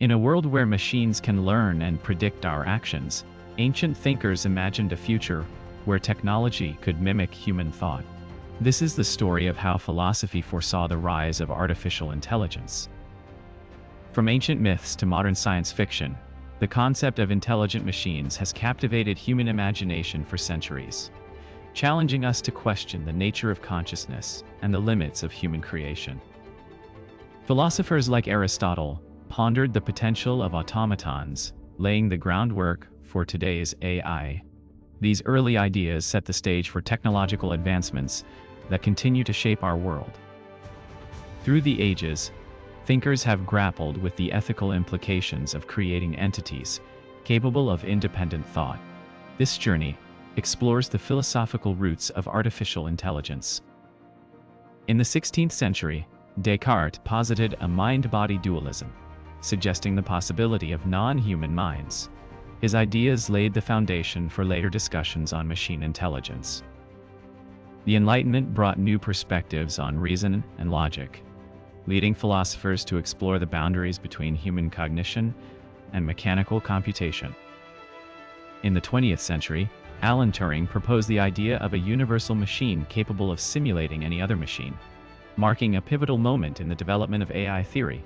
In a world where machines can learn and predict our actions, ancient thinkers imagined a future where technology could mimic human thought. This is the story of how philosophy foresaw the rise of artificial intelligence. From ancient myths to modern science fiction, the concept of intelligent machines has captivated human imagination for centuries, challenging us to question the nature of consciousness and the limits of human creation. Philosophers like Aristotle pondered the potential of automatons, laying the groundwork for today's AI. These early ideas set the stage for technological advancements that continue to shape our world. Through the ages, thinkers have grappled with the ethical implications of creating entities capable of independent thought. This journey explores the philosophical roots of artificial intelligence. In the 16th century, Descartes posited a mind-body dualism, suggesting the possibility of non-human minds. His ideas laid the foundation for later discussions on machine intelligence. The Enlightenment brought new perspectives on reason and logic, leading philosophers to explore the boundaries between human cognition and mechanical computation. In the 20th century, Alan Turing proposed the idea of a universal machine capable of simulating any other machine, marking a pivotal moment in the development of AI theory.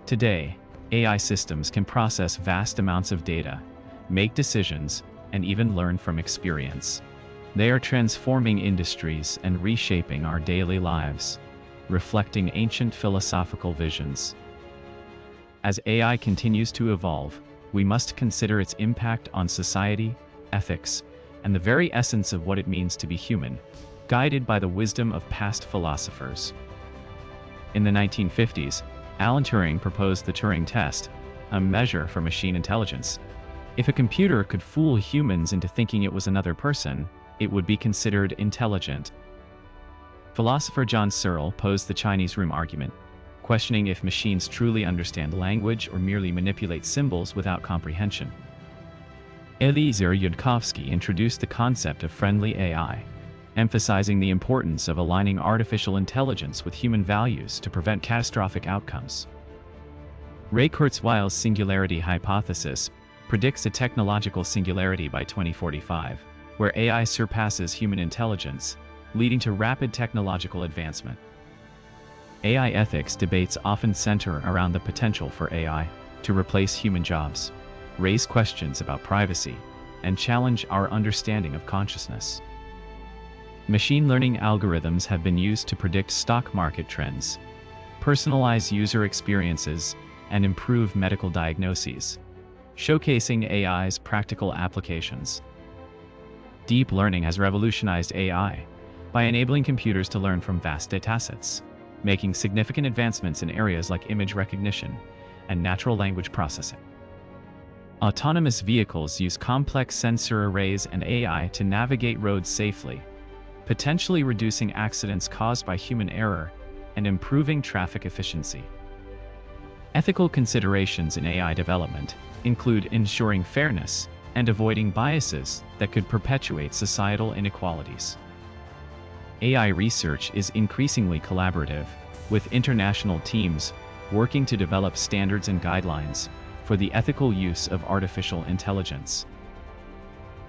Today, AI systems can process vast amounts of data, make decisions, and even learn from experience. They are transforming industries and reshaping our daily lives, reflecting ancient philosophical visions. As AI continues to evolve, we must consider its impact on society, ethics, and the very essence of what it means to be human, guided by the wisdom of past philosophers. In the 1950s, Alan Turing proposed the Turing test, a measure for machine intelligence. If a computer could fool humans into thinking it was another person, it would be considered intelligent. Philosopher John Searle posed the Chinese room argument, questioning if machines truly understand language or merely manipulate symbols without comprehension. Eliezer Yudkowsky introduced the concept of friendly AI, emphasizing the importance of aligning artificial intelligence with human values to prevent catastrophic outcomes. Ray Kurzweil's singularity hypothesis predicts a technological singularity by 2045, where AI surpasses human intelligence, leading to rapid technological advancement. AI ethics debates often center around the potential for AI to replace human jobs, raise questions about privacy, and challenge our understanding of consciousness. Machine learning algorithms have been used to predict stock market trends, personalize user experiences, and improve medical diagnoses, showcasing AI's practical applications. Deep learning has revolutionized AI by enabling computers to learn from vast datasets, making significant advancements in areas like image recognition and natural language processing. Autonomous vehicles use complex sensor arrays and AI to navigate roads safely, potentially reducing accidents caused by human error and improving traffic efficiency. Ethical considerations in AI development include ensuring fairness and avoiding biases that could perpetuate societal inequalities. AI research is increasingly collaborative, with international teams working to develop standards and guidelines for the ethical use of artificial intelligence.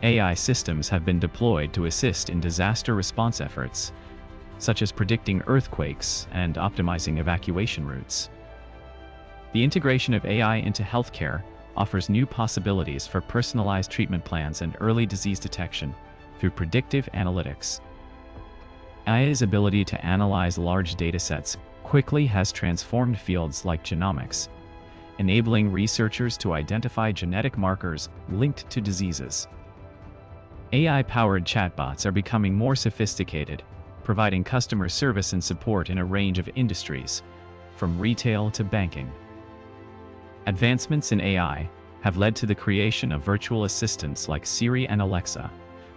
AI systems have been deployed to assist in disaster response efforts, such as predicting earthquakes and optimizing evacuation routes. The integration of AI into healthcare offers new possibilities for personalized treatment plans and early disease detection through predictive analytics. AI's ability to analyze large datasets quickly has transformed fields like genomics, enabling researchers to identify genetic markers linked to diseases. AI-powered chatbots are becoming more sophisticated, providing customer service and support in a range of industries, from retail to banking. Advancements in AI have led to the creation of virtual assistants like Siri and Alexa,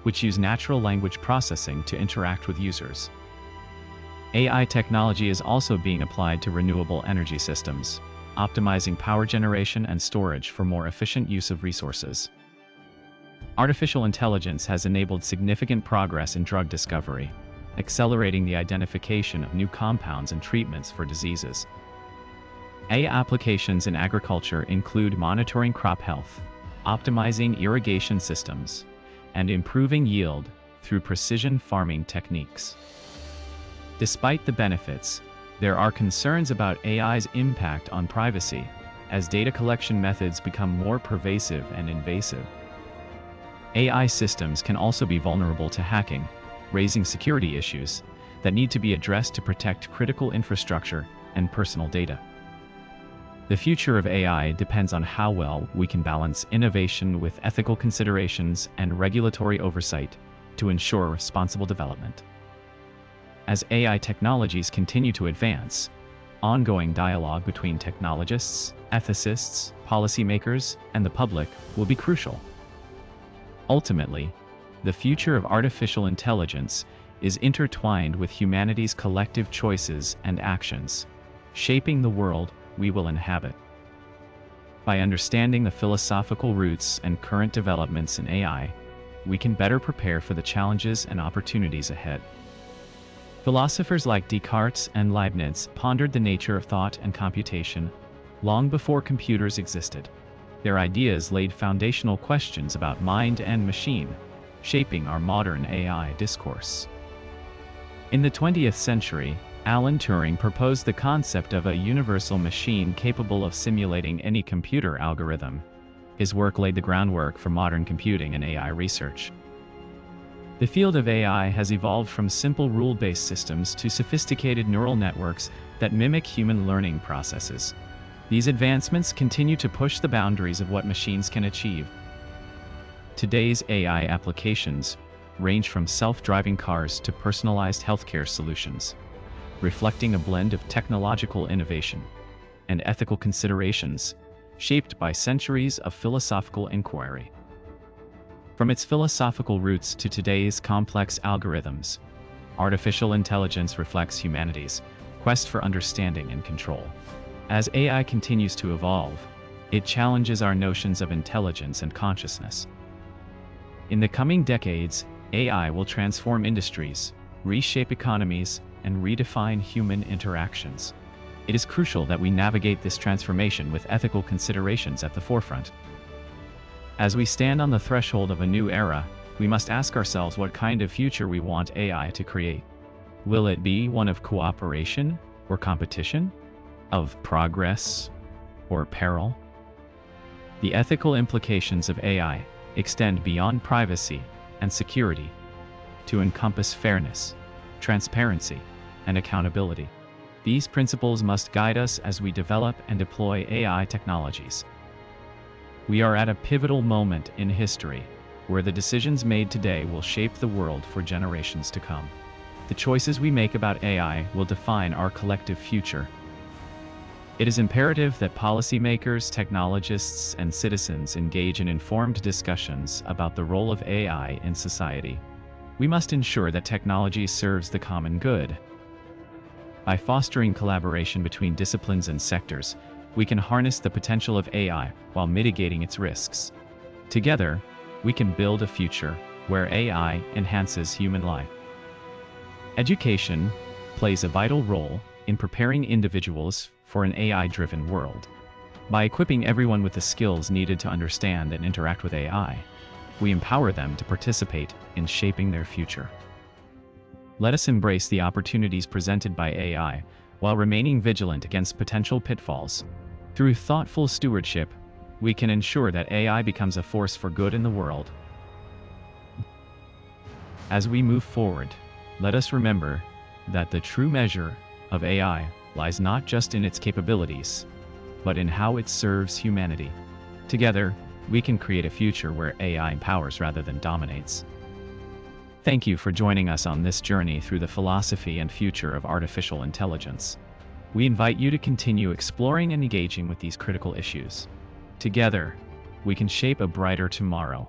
which use natural language processing to interact with users. AI technology is also being applied to renewable energy systems, optimizing power generation and storage for more efficient use of resources. Artificial intelligence has enabled significant progress in drug discovery, accelerating the identification of new compounds and treatments for diseases. AI applications in agriculture include monitoring crop health, optimizing irrigation systems, and improving yield through precision farming techniques. Despite the benefits, there are concerns about AI's impact on privacy, as data collection methods become more pervasive and invasive. AI systems can also be vulnerable to hacking, raising security issues that need to be addressed to protect critical infrastructure and personal data. The future of AI depends on how well we can balance innovation with ethical considerations and regulatory oversight to ensure responsible development. As AI technologies continue to advance, ongoing dialogue between technologists, ethicists, policymakers, and the public will be crucial. Ultimately, the future of artificial intelligence is intertwined with humanity's collective choices and actions, shaping the world we will inhabit. By understanding the philosophical roots and current developments in AI, we can better prepare for the challenges and opportunities ahead. Philosophers like Descartes and Leibniz pondered the nature of thought and computation long before computers existed. Their ideas laid foundational questions about mind and machine, shaping our modern AI discourse. In the 20th century, Alan Turing proposed the concept of a universal machine capable of simulating any computer algorithm. His work laid the groundwork for modern computing and AI research. The field of AI has evolved from simple rule-based systems to sophisticated neural networks that mimic human learning processes. These advancements continue to push the boundaries of what machines can achieve. Today's AI applications range from self-driving cars to personalized healthcare solutions, reflecting a blend of technological innovation and ethical considerations shaped by centuries of philosophical inquiry. From its philosophical roots to today's complex algorithms, artificial intelligence reflects humanity's quest for understanding and control. As AI continues to evolve, it challenges our notions of intelligence and consciousness. In the coming decades, AI will transform industries, reshape economies, and redefine human interactions. It is crucial that we navigate this transformation with ethical considerations at the forefront. As we stand on the threshold of a new era, we must ask ourselves what kind of future we want AI to create. Will it be one of cooperation or competition? Of progress or peril? The ethical implications of AI extend beyond privacy and security to encompass fairness, transparency, and accountability. These principles must guide us as we develop and deploy AI technologies. We are at a pivotal moment in history, where the decisions made today will shape the world for generations to come. The choices we make about AI will define our collective future. It is imperative that policymakers, technologists, and citizens engage in informed discussions about the role of AI in society. We must ensure that technology serves the common good. By fostering collaboration between disciplines and sectors, we can harness the potential of AI while mitigating its risks. Together, we can build a future where AI enhances human life. Education plays a vital role in preparing individuals for an AI-driven world. By equipping everyone with the skills needed to understand and interact with AI, we empower them to participate in shaping their future. Let us embrace the opportunities presented by AI while remaining vigilant against potential pitfalls. Through thoughtful stewardship, we can ensure that AI becomes a force for good in the world. As we move forward, let us remember that the true measure of AI lies not just in its capabilities, but in how it serves humanity. Together, we can create a future where AI empowers rather than dominates. Thank you for joining us on this journey through the philosophy and future of artificial intelligence. We invite you to continue exploring and engaging with these critical issues. Together, we can shape a brighter tomorrow.